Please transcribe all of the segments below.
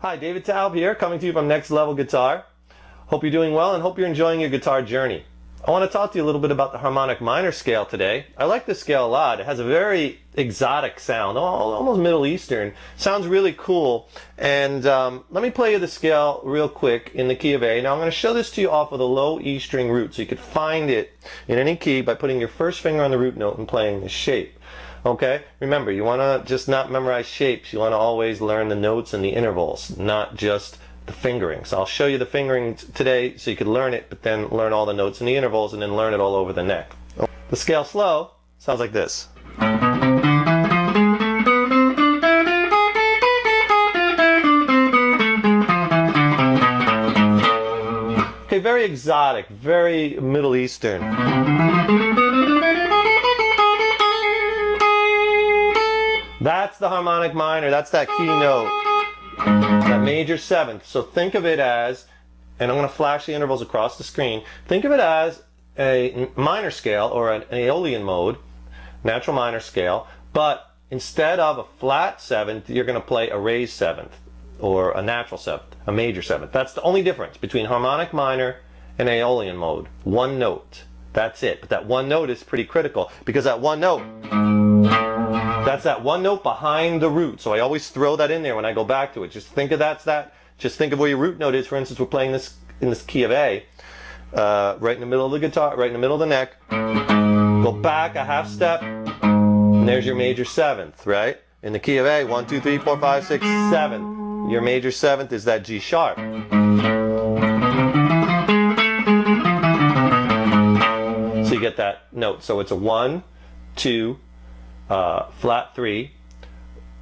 Hi, David Taub here, coming to you from Next Level Guitar. Hope you're doing well and hope you're enjoying your guitar journey. I want to talk to you a little bit about the harmonic minor scale today. I like this scale a lot. It has a very exotic sound, almost Middle Eastern. Sounds really cool. And let me play you the scale real quick in the key of A. Now I'm going to show this to you off of the low E string root, so you could find it in any key by putting your first finger on the root note and playing the shape. Okay? Remember, you want to just not memorize shapes. You want to always learn the notes and the intervals, not just the fingering. So I'll show you the fingering today so you could learn it, but then learn all the notes and the intervals and then learn it all over the neck. The scale slow sounds like this. Okay, very exotic, very Middle Eastern. That's the harmonic minor, that's that key note, that major seventh. So think of it as, and I'm going to flash the intervals across the screen, think of it as a minor scale or an Aeolian mode, natural minor scale, but instead of a flat seventh, you're going to play a raised seventh or a natural seventh, a major seventh. That's the only difference between harmonic minor and Aeolian mode. One note. That's it. But that one note is pretty critical because that one note, that's that one note behind the root. So I always throw that in there when I go back to it. Just think of that. Just think of where your root note is. For instance, we're playing this in this key of A, right in the middle of the guitar, right in the middle of the neck. Go back a half step, and there's your major seventh, right? In the key of A, 1, 2, 3, 4, 5, 6, 7. Your major seventh is that G sharp. So you get that note. So it's a 1, 2, flat 3,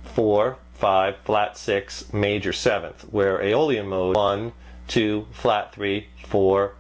4, 5, flat 6, major seventh. Where Aeolian mode, 1, 2, flat 3, 4,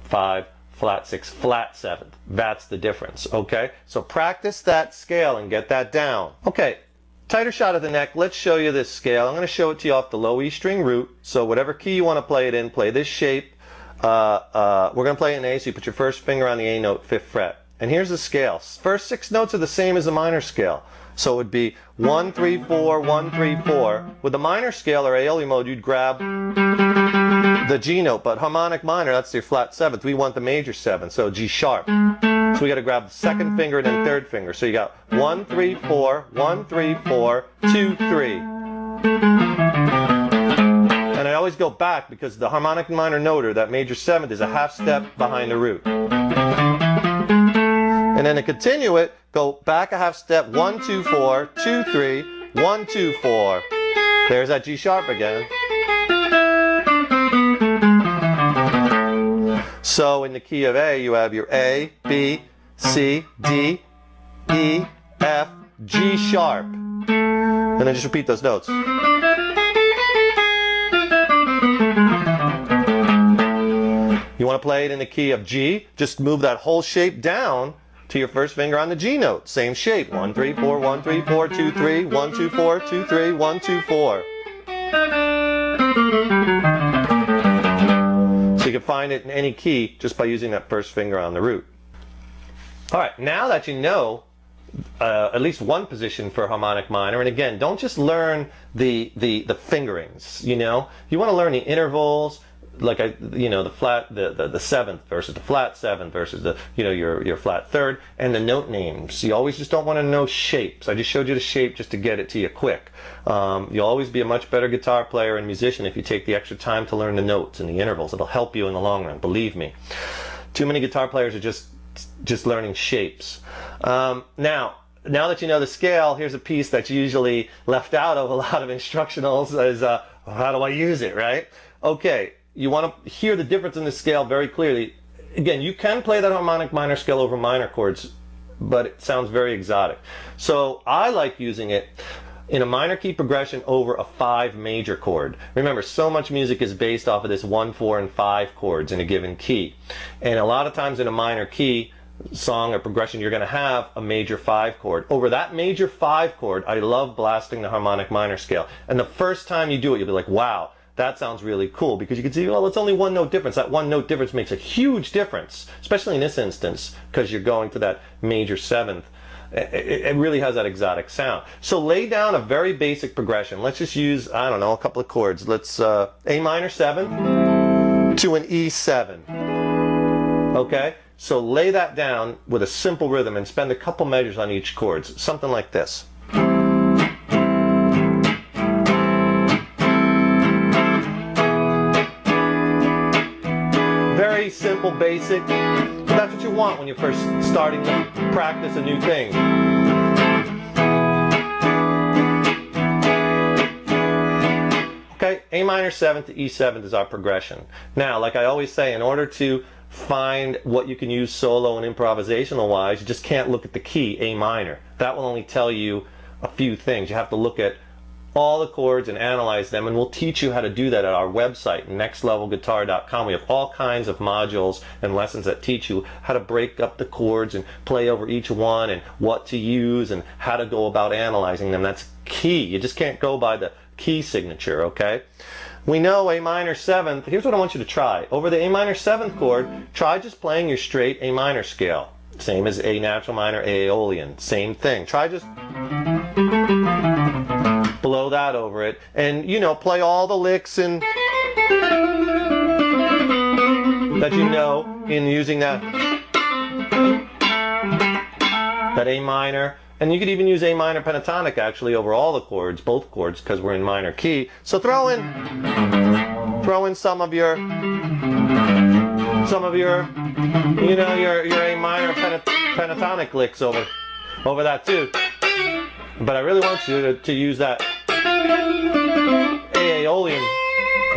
5, flat 6, flat 7th. That's the difference, okay? So practice that scale and get that down. Okay, tighter shot of the neck. Let's show you this scale. I'm going to show it to you off the low E string root. So whatever key you want to play it in, play this shape. We're going to play it in A, so you put your first finger on the A note, 5th fret. And here's the scale. First 6 notes are the same as the minor scale. So it would be 1, 3, 4, 1, 3, 4. With the minor scale or Aeolian mode, you'd grab the G note, but harmonic minor, that's your flat 7th. We want the major 7th, so G sharp. So we got to grab the second finger and then third finger. So you got 1, 3, 4, 1, 3, 4, 2, 3. And I always go back because the harmonic minor note, or that major 7th, is a half step behind the root. And then to continue it, go back a half step, 1, 2, 4, 2, 3, 1, 2, 4. There's that G sharp again. So in the key of A, you have your A, B, C, D, E, F, G sharp. And then just repeat those notes. You want to play it in the key of G, just move that whole shape down to your first finger on the G note. Same shape. 1, 3, 4, 1, 3, 4, 2, 3, 1, 2, 4, 2, 3, 1, 2, 4. So you can find it in any key just by using that first finger on the root. Alright, now that you know at least one position for harmonic minor, and again, don't just learn the fingerings, you know. You want to learn the intervals, like the flat, the seventh versus the flat seventh versus the your flat third, and the note names. You always just don't want to know shapes. I just showed you the shape just to get it to you quick. You'll always be a much better guitar player and musician if you take the extra time to learn the notes and the intervals. It'll help you in the long run, believe me. Too many guitar players are just learning shapes. Now that you know the scale, here's a piece that's usually left out of a lot of instructionals is how do I use it, right? Okay. You want to hear the difference in the scale very clearly. Again, you can play that harmonic minor scale over minor chords, but it sounds very exotic. So I like using it in a minor key progression over a 5 major chord. Remember, so much music is based off of this 1, 4, and 5 chords in a given key. And a lot of times in a minor key song or progression, you're going to have a major 5 chord. Over that major 5 chord, I love blasting the harmonic minor scale. And the first time you do it, you'll be like, wow, that sounds really cool, because you can see, well, it's only one note difference. That one note difference makes a huge difference, especially in this instance, because you're going to that major 7th it really has that exotic sound. So lay down a very basic progression. Let's just use, I don't know, a couple of chords. Let's A minor 7 to an E7. Okay? So lay that down with a simple rhythm and spend a couple measures on each chord. Something like this. Very simple, basic. But that's what you want when you're first starting to practice a new thing. Okay, A minor 7 to E7 is our progression. Now, like I always say, in order to find what you can use solo and improvisational wise, you just can't look at the key A minor. That will only tell you a few things. You have to look at all the chords and analyze them, and we'll teach you how to do that at our website, nextlevelguitar.com. We have all kinds of modules and lessons that teach you how to break up the chords and play over each one and what to use and how to go about analyzing them. That's key. You just can't go by the key signature, okay? We know A minor 7th. Here's what I want you to try. Over the A minor 7th chord, try just playing your straight A minor scale. Same as A natural minor, A Aeolian. Same thing. Try just blow that over it. And, you know, play all the licks and that you know in using that A minor. And you could even use A minor pentatonic actually over all the chords, both chords, because we're in minor key. So throw in some of your, you know, your A minor pentatonic licks over that too. But I really want you to use that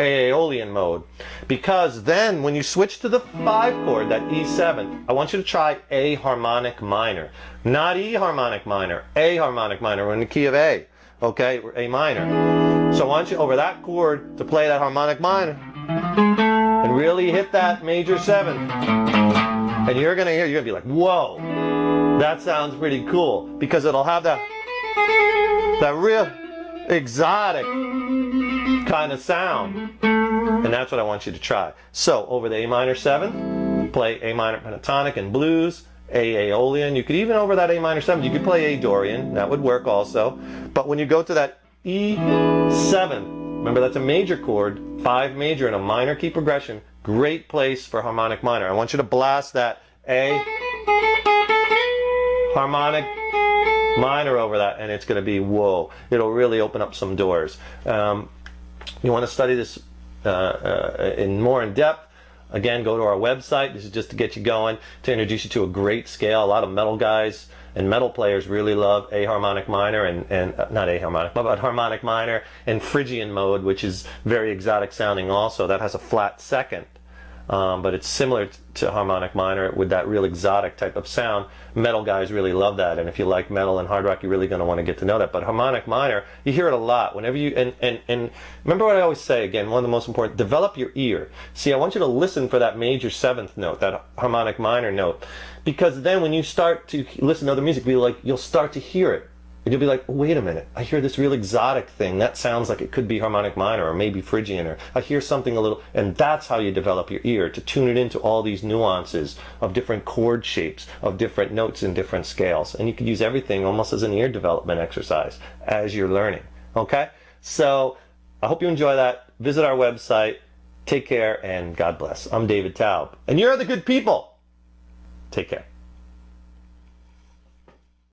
Aeolian mode, because then when you switch to the 5 chord, that E7, I want you to try A harmonic minor, not E harmonic minor, A harmonic minor. We're in the key of A, okay, we're A minor. So I want you over that chord to play that harmonic minor and really hit that major 7, and you're gonna be like, whoa, that sounds pretty cool, because it'll have that real exotic kind of sound. And that's what I want you to try. So over the A minor 7th, play A minor pentatonic and blues, A Aeolian. You could even over that A minor 7th, you could play A Dorian. That would work also. But when you go to that E7, remember that's a major chord, 5 major in a minor key progression. Great place for harmonic minor. I want you to blast that A harmonic minor over that, and it's going to be whoa. It'll really open up some doors. You want to study this more in depth, again, go to our website. This is just to get you going, to introduce you to a great scale. A lot of metal guys and metal players really love A harmonic minor and not A harmonic, but harmonic minor and Phrygian mode, which is very exotic sounding also. That has a flat second. But it's similar to harmonic minor with that real exotic type of sound. Metal guys really love that, and if you like metal and hard rock, you're really going to want to get to know that. But harmonic minor, you hear it a lot whenever you, and remember what I always say, again, one of the most important, develop your ear. See, I want you to listen for that major 7th note, that harmonic minor note, because then when you start to listen to other music, you'll start to hear it. And you'll be like, wait a minute, I hear this real exotic thing. That sounds like it could be harmonic minor or maybe Phrygian, or I hear something a little, and that's how you develop your ear, to tune it into all these nuances of different chord shapes, of different notes and different scales. And you could use everything almost as an ear development exercise as you're learning. Okay? So I hope you enjoy that. Visit our website. Take care and God bless. I'm David Taub. And you're the good people. Take care.